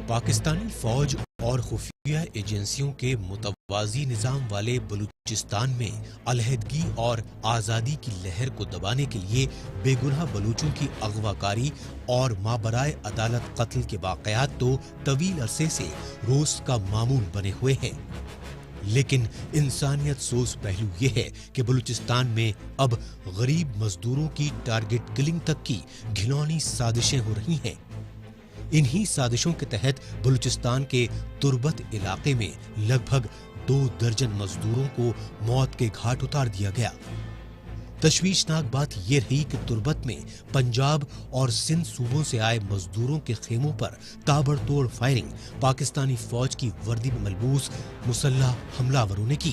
پاکستانی فوج اور خفیہ ایجنسیوں کے متوازی نظام والے بلوچستان میں علیحدگی اور آزادی کی لہر کو دبانے کے لیے بے گناہ بلوچوں کی اغوا کاری اور مابرائے عدالت قتل کے واقعات تو طویل عرصے سے روز کا معمول بنے ہوئے ہیں، لیکن انسانیت سوز پہلو یہ ہے کہ بلوچستان میں اب غریب مزدوروں کی ٹارگٹ کلنگ تک کی گھناؤنی سازشیں ہو رہی ہیں۔ انہی سازشوں کے تحت بلوچستان کے تربت علاقے میں لگ بھگ 2 درجن مزدوروں کو موت کے گھاٹ اتار دیا گیا۔ تشویشناک بات یہ رہی کہ تربت میں پنجاب اور سندھ صوبوں سے آئے مزدوروں کے خیموں پر تابڑ توڑ فائرنگ پاکستانی فوج کی وردی میں ملبوس مسلح حملہ آوروں نے کی۔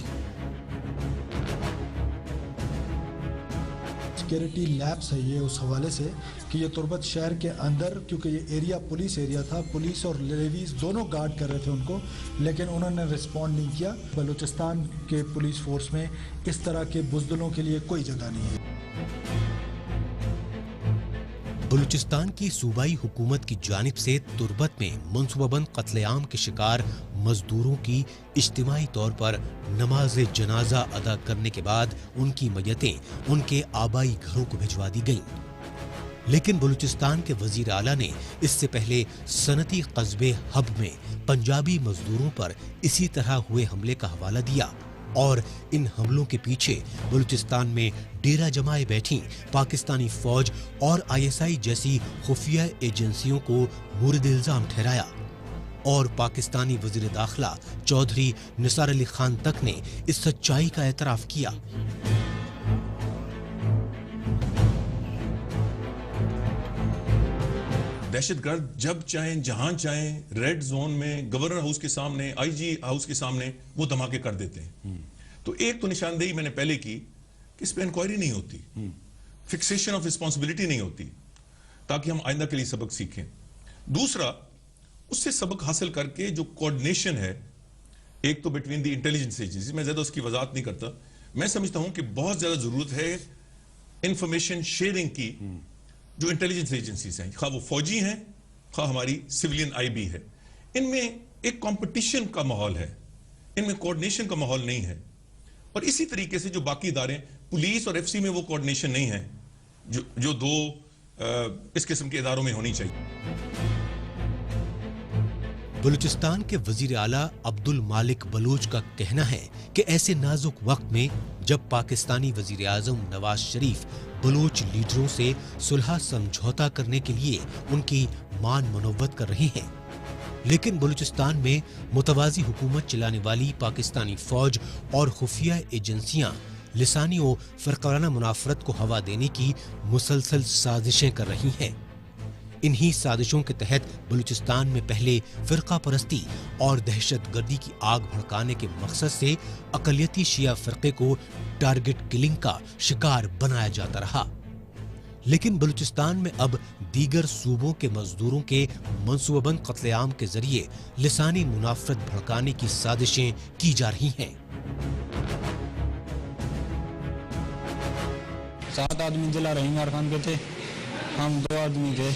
سیکیورٹی لیبس ہے یہ اس حوالے سے کہ یہ تربت شہر کے اندر، کیونکہ یہ ایریا پولیس ایریا تھا، پولیس اور لیویز دونوں گارڈ کر رہے تھے ان کو، لیکن انہوں نے رسپونڈ نہیں کیا۔ بلوچستان کے پولیس فورس میں اس طرح کے بزدلوں کے لیے کوئی جگہ نہیں ہے۔ بلوچستان کی صوبائی حکومت کی جانب سے تربت میں منصوبہ بند قتل عام کے شکار مزدوروں کی اجتماعی طور پر نماز جنازہ ادا کرنے کے بعد ان کی میتیں ان کے آبائی گھروں کو بھجوا دی گئیں، لیکن بلوچستان کے وزیر اعلیٰ نے اس سے پہلے صنعتی قصبے ہب میں پنجابی مزدوروں پر اسی طرح ہوئے حملے کا حوالہ دیا، اور ان حملوں کے پیچھے بلوچستان میں ڈیرہ جمائے بیٹھی پاکستانی فوج اور ISI جیسی خفیہ ایجنسیوں کو مورد الزام ٹھہرایا، اور پاکستانی وزیر داخلہ چودھری نثار علی خان تک نے اس سچائی کا اعتراف کیا۔ دہشت گرد جب چاہیں جہاں چاہیں ریڈ زون میں گورنر ہاؤس کے سامنے IG ہاؤس کے سامنے وہ دھماکے کر دیتے ہیں۔ تو ایک تو نشاندہی میں نے پہلے کی کہ اس پہ انکوائری نہیں ہوتی، فکسیشن آف رسپانسبلٹی نہیں ہوتی، تاکہ ہم آئندہ کے لیے سبق سیکھیں۔ دوسرا، اس سے سبق حاصل کر کے جو کوارڈینیشن ہے ایک تو بٹوین دی انٹیلیجنس ایجنسی، میں زیادہ اس کی وضاحت نہیں کرتا، میں سمجھتا ہوں کہ بہت زیادہ ضرورت ہے انفارمیشن شیئرنگ کی۔ جو انٹیلیجنس ایجنسیز ہیں، خواہ وہ فوجی ہیں خواہ ہماری سیولین IB ہے، ان میں ایک کمپٹیشن کا ماحول ہے، ان میں کوارڈینیشن کا ماحول نہیں ہے، اور اسی طریقے سے جو باقی ادارے پولیس اور FC میں وہ کوارڈینیشن نہیں ہے جو دو اس قسم کے اداروں میں ہونی چاہیے۔ بلوچستان کے وزیر اعلیٰ عبد المالک بلوچ کا کہنا ہے کہ ایسے نازک وقت میں جب پاکستانی وزیر اعظم نواز شریف بلوچ لیڈروں سے صلح سمجھوتا کرنے کے لیے ان کی مان منوت کر رہے ہیں، لیکن بلوچستان میں متوازی حکومت چلانے والی پاکستانی فوج اور خفیہ ایجنسیاں لسانی و فرقانہ منافرت کو ہوا دینے کی مسلسل سازشیں کر رہی ہیں۔ انہی سازشوں کے تحت بلوچستان میں پہلے فرقہ پرستی اور دہشت گردی کی آگ بھڑکانے کے مقصد سے اقلیتی شیعہ فرقے کو ٹارگٹ کلنگ کا شکار بنایا جاتا رہا، لیکن بلوچستان میں اب دیگر صوبوں کے مزدوروں کے منصوبہ بند قتل عام کے ذریعے لسانی منافرت بھڑکانے کی سازشیں کی جا رہی ہیں۔ 7 آدمی ضلع رحیم خان کے تھے، ہم 2 آدمی تھے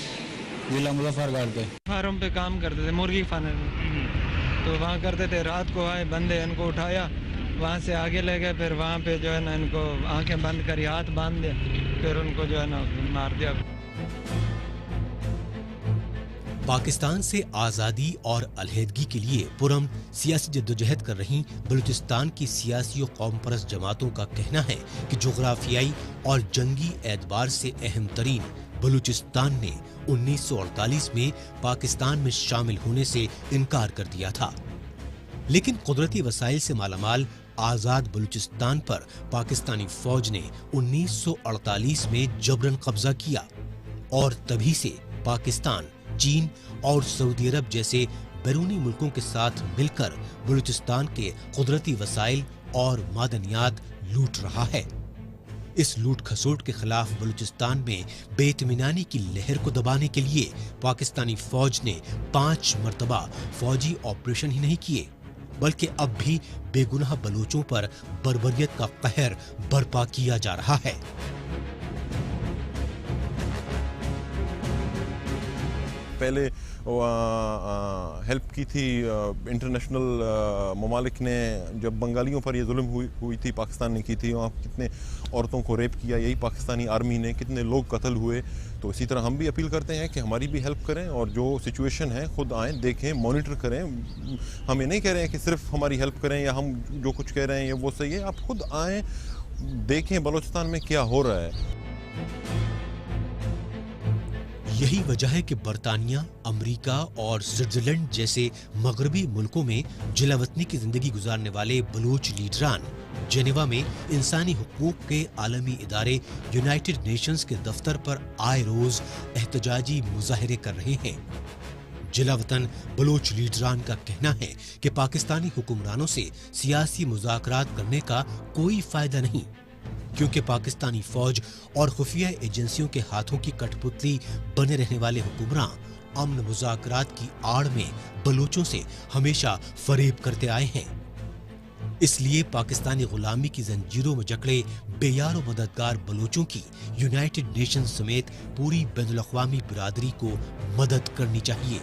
ضلع مظفر گڑھ کے۔ فارم پہ کام کرتے تھے، مرغی خانے میں، تو وہاں کرتے تھے۔ رات کو آئے بندے، ان کو اٹھایا، وہاں سے آگے لے گئے، پھر وہاں پہ جو ہے نا ان کو آنکھیں بند کری، ہاتھ باندھ دیا، پھر ان کو جو ہے نا مار دیا۔ پاکستان سے آزادی اور علیحدگی کے لیے پرامن سیاسی جدوجہد کر رہی بلوچستان کی سیاسی و قوم پرست جماعتوں کا کہنا ہے کہ جغرافیائی اور جنگی اعتبار سے اہم ترین بلوچستان نے 1948 میں پاکستان میں شامل ہونے سے انکار کر دیا تھا، لیکن قدرتی وسائل سے مالا مال آزاد بلوچستان پر پاکستانی فوج نے 1948 میں جبراً قبضہ کیا، اور تبھی سے پاکستان چین اور سعودی عرب جیسے بیرونی ملکوں کے ساتھ مل کر بلوچستان کے قدرتی وسائل اور معدنیات لوٹ رہا ہے۔ اس لوٹ کھسوٹ کے خلاف بلوچستان میں بے اطمینانی کی لہر کو دبانے کے لیے پاکستانی فوج نے 5 مرتبہ فوجی آپریشن ہی نہیں کیے، بلکہ اب بھی بے گناہ بلوچوں پر بربریت کا قہر برپا کیا جا رہا ہے۔ پہلے ہیلپ کی تھی انٹرنیشنل ممالک نے جب بنگالیوں پر یہ ظلم ہوئی تھی، پاکستان نے کی تھی، وہاں کتنے عورتوں کو ریپ کیا یہی پاکستانی آرمی نے، کتنے لوگ قتل ہوئے. تو اسی طرح ہم بھی اپیل کرتے ہیں کہ ہماری بھی ہیلپ کریں اور جو سچویشن ہے خود آئیں، دیکھیں، مانیٹر کریں. ہم یہ نہیں کہہ رہے ہیں کہ صرف ہماری ہیلپ کریں یا ہم جو کچھ کہہ رہے ہیں یہ وہ صحیح ہے. آپ خود آئیں، دیکھیں بلوچستان میں کیا ہو رہا ہے. یہی وجہ ہے کہ برطانیہ، امریکہ اور سوئٹزرلینڈ جیسے مغربی ملکوں میں جلا وطنی کی زندگی گزارنے والے بلوچ لیڈران جنیوا میں انسانی حقوق کے عالمی ادارے یونائٹڈ نیشنز کے دفتر پر آئے روز احتجاجی مظاہرے کر رہے ہیں. جلا وطن بلوچ لیڈران کا کہنا ہے کہ پاکستانی حکمرانوں سے سیاسی مذاکرات کرنے کا کوئی فائدہ نہیں، کیونکہ پاکستانی فوج اور خفیہ ایجنسیوں کے ہاتھوں کی کٹ پتلی بنے رہنے والے حکمراں امن مذاکرات کی آڑ میں بلوچوں سے ہمیشہ فریب کرتے آئے ہیں. اس لیے پاکستانی غلامی کی زنجیروں میں جکڑے بے یار و مددگار بلوچوں کی یونائٹڈ نیشنز سمیت پوری بین الاقوامی برادری کو مدد کرنی چاہیے.